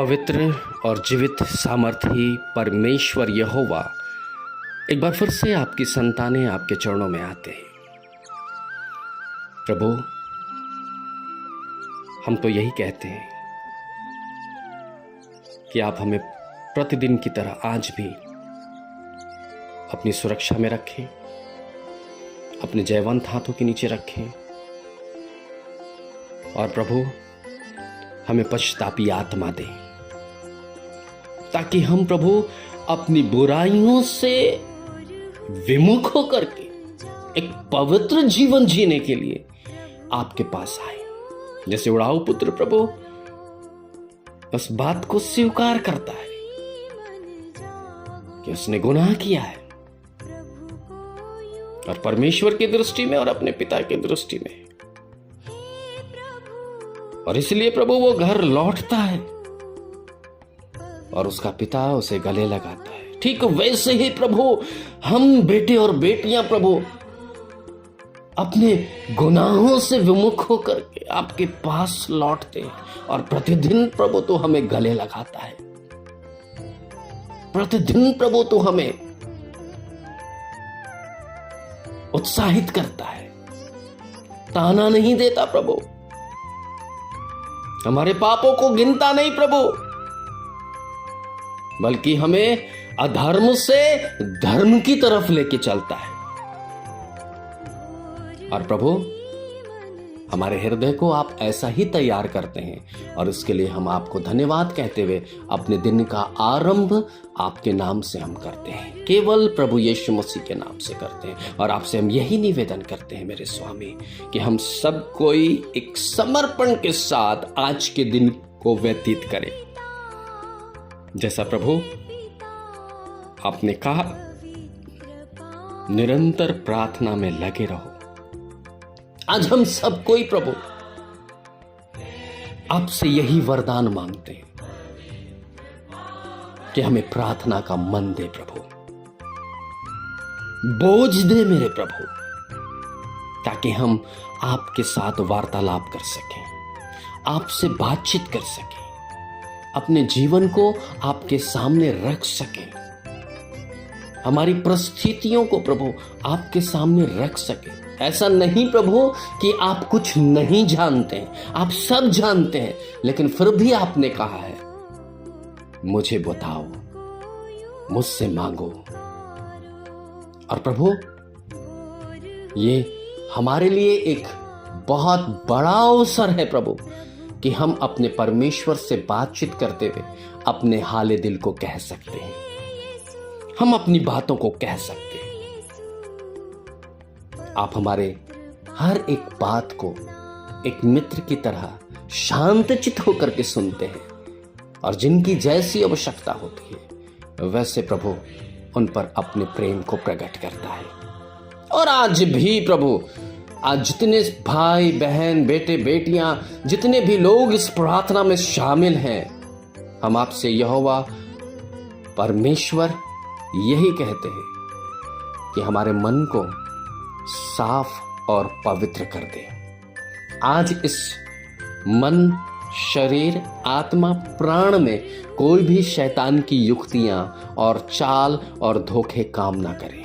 पवित्र और जीवित सामर्थी परमेश्वर यहोवा एक बार फिर से आपकी संतानें आपके चरणों में आते हैं। प्रभु, हम तो यही कहते हैं कि आप हमें प्रतिदिन की तरह आज भी अपनी सुरक्षा में रखें, अपने जयवंत हाथों के नीचे रखें और प्रभु हमें पश्चातापी आत्मा दें, ताकि हम प्रभु अपनी बुराइयों से विमुख होकर के एक पवित्र जीवन जीने के लिए आपके पास आए। जैसे उड़ाऊ पुत्र प्रभु उस बात को स्वीकार करता है कि उसने गुनाह किया है और परमेश्वर की दृष्टि में और अपने पिता की दृष्टि में, और इसलिए प्रभु वो घर लौटता है और उसका पिता उसे गले लगाता है। ठीक वैसे ही प्रभु हम बेटे और बेटियां प्रभु अपने गुनाहों से विमुख होकर के आपके पास लौटते हैं और प्रतिदिन प्रभु तो हमें गले लगाता है, प्रतिदिन प्रभु तो हमें उत्साहित करता है, ताना नहीं देता प्रभु, हमारे पापों को गिनता नहीं प्रभु, बल्कि हमें अधर्म से धर्म की तरफ लेके चलता है। और प्रभु हमारे हृदय को आप ऐसा ही तैयार करते हैं और इसके लिए हम आपको धन्यवाद कहते हुए अपने दिन का आरंभ आपके नाम से हम करते हैं, केवल प्रभु यीशु मसीह के नाम से करते हैं। और आपसे हम यही निवेदन करते हैं मेरे स्वामी कि हम सब कोई एक समर्पण के साथ आज के दिन को व्यतीत करें। जैसा प्रभु आपने कहा, निरंतर प्रार्थना में लगे रहो। आज हम सब कोई प्रभु आपसे यही वरदान मांगते हैं कि हमें प्रार्थना का मन दे प्रभु, बोझ दे मेरे प्रभु, ताकि हम आपके साथ वार्तालाप कर सकें, आपसे बातचीत कर सकें, अपने जीवन को आपके सामने रख सकें, हमारी परिस्थितियों को प्रभु आपके सामने रख सकें। ऐसा नहीं प्रभु कि आप कुछ नहीं जानते हैं, आप सब जानते हैं, लेकिन फिर भी आपने कहा है मुझे बताओ, मुझसे मांगो। और प्रभु ये हमारे लिए एक बहुत बड़ा अवसर है प्रभु कि हम अपने परमेश्वर से बातचीत करते हुए अपने हाले दिल को कह सकते हैं, हम अपनी बातों को कह सकते हैं। आप हमारे हर एक बात को एक मित्र की तरह शांतचित्त होकर के सुनते हैं और जिनकी जैसी आवश्यकता होती है वैसे प्रभु उन पर अपने प्रेम को प्रकट करता है। और आज भी प्रभु, आज जितने भाई बहन बेटे बेटियां जितने भी लोग इस प्रार्थना में शामिल हैं, हम आपसे यहोवा परमेश्वर यही कहते हैं कि हमारे मन को साफ और पवित्र कर दे। आज इस मन, शरीर, आत्मा, प्राण में कोई भी शैतान की युक्तियां और चाल और धोखे काम ना करें।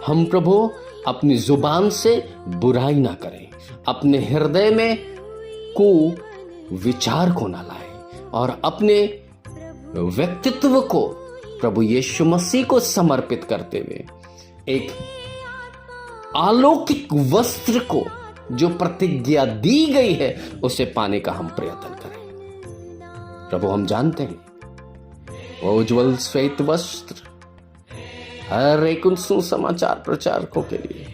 हम प्रभु अपनी जुबान से बुराई ना करें, अपने हृदय में कुविचार को ना लाएं और अपने व्यक्तित्व को प्रभु यीशु मसीह को समर्पित करते हुए एक अलौकिक वस्त्र को जो प्रतिज्ञा दी गई है उसे पाने का हम प्रयत्न करें। प्रभु हम जानते हैं वो उज्जवल श्वेत वस्त्र हर एक उन सुसमाचार प्रचारकों के लिए,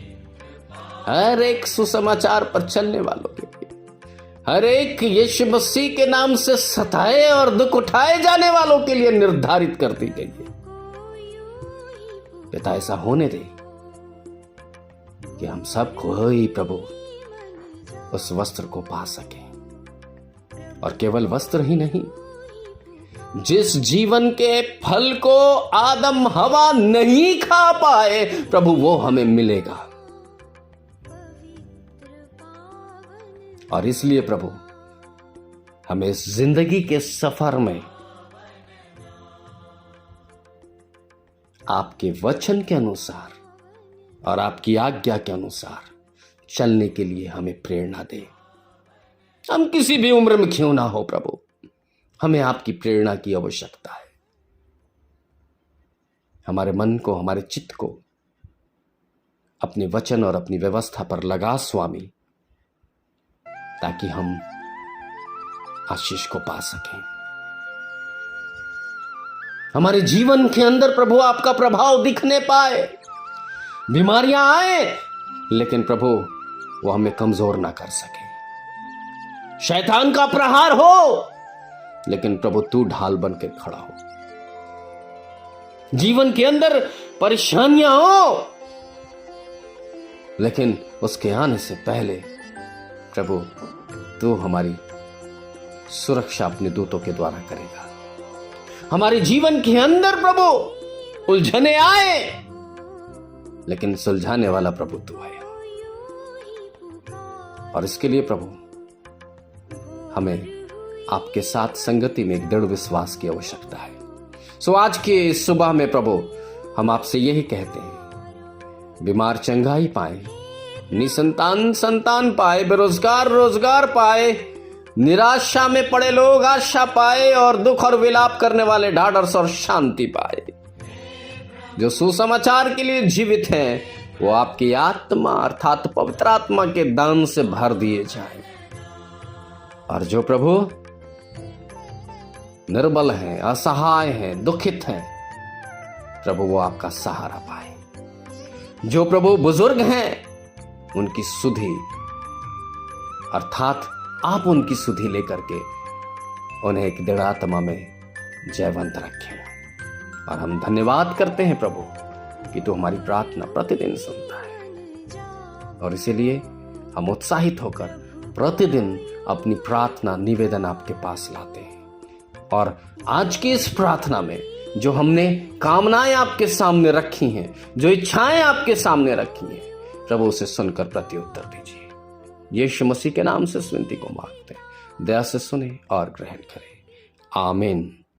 हर एक सुसमाचार पर चलने वालों के लिए, हर एक यीशु मसीह के नाम से सताए और दुख उठाए जाने वालों के लिए निर्धारित कर दी गई है। पिता ऐसा होने दे कि हम सब कोई प्रभु उस वस्त्र को पा सके, और केवल वस्त्र ही नहीं, जिस जीवन के फल को आदम हवा नहीं खा पाए प्रभु वो हमें मिलेगा। और इसलिए प्रभु हमें इस जिंदगी के सफर में आपके वचन के अनुसार और आपकी आज्ञा के अनुसार चलने के लिए हमें प्रेरणा दे। हम किसी भी उम्र में क्यों ना हो प्रभु, हमें आपकी प्रेरणा की आवश्यकता है। हमारे मन को, हमारे चित्त को अपने वचन और अपनी व्यवस्था पर लगा स्वामी, ताकि हम आशीष को पा सकें। हमारे जीवन के अंदर प्रभु आपका प्रभाव दिखने पाए। बीमारियां आए लेकिन प्रभु वो हमें कमजोर ना कर सके। शैतान का प्रहार हो लेकिन प्रभु तू ढाल बनकर खड़ा हो। जीवन के अंदर परेशानियां हो लेकिन उसके आने से पहले प्रभु तू हमारी सुरक्षा अपने दूतों के द्वारा करेगा। हमारे जीवन के अंदर प्रभु उलझने आए लेकिन सुलझाने वाला प्रभु तू है। और इसके लिए प्रभु हमें आपके साथ संगति में एक दृढ़ विश्वास की आवश्यकता है। सो आज के इस सुबह में प्रभु हम आपसे यही कहते हैं, बीमार चंगाई पाए, निसंतान संतान पाए, बेरोजगार रोजगार पाए, निराशा में पड़े लोग आशा पाए और दुख और विलाप करने वाले ढाढ़स और शांति पाए। जो सुसमाचार के लिए जीवित हैं वो आपकी आत्मा अर्थात पवित्र आत्मा के दान से भर दिए जाएं। और जो प्रभु निर्बल हैं, असहाय हैं, दुखित हैं, प्रभु वो आपका सहारा पाए। जो प्रभु बुजुर्ग हैं उनकी सुधि अर्थात आप उनकी सुधि लेकर के उन्हें एक दृढ़ आत्मा में जयवंत रखें। और हम धन्यवाद करते हैं प्रभु कि तू हमारी प्रार्थना प्रतिदिन सुनता है। और इसीलिए हम उत्साहित होकर प्रतिदिन अपनी प्रार्थना निवेदन आपके पास लाते हैं। और आज की इस प्रार्थना में जो हमने कामनाएं आपके सामने रखी हैं, जो इच्छाएं आपके सामने रखी हैं, प्रभु उसे सुनकर प्रत्युत्तर दीजिए। यीशु मसीह के नाम से इस विनती को मांगते हैं, दया से सुने और ग्रहण करें। आमीन।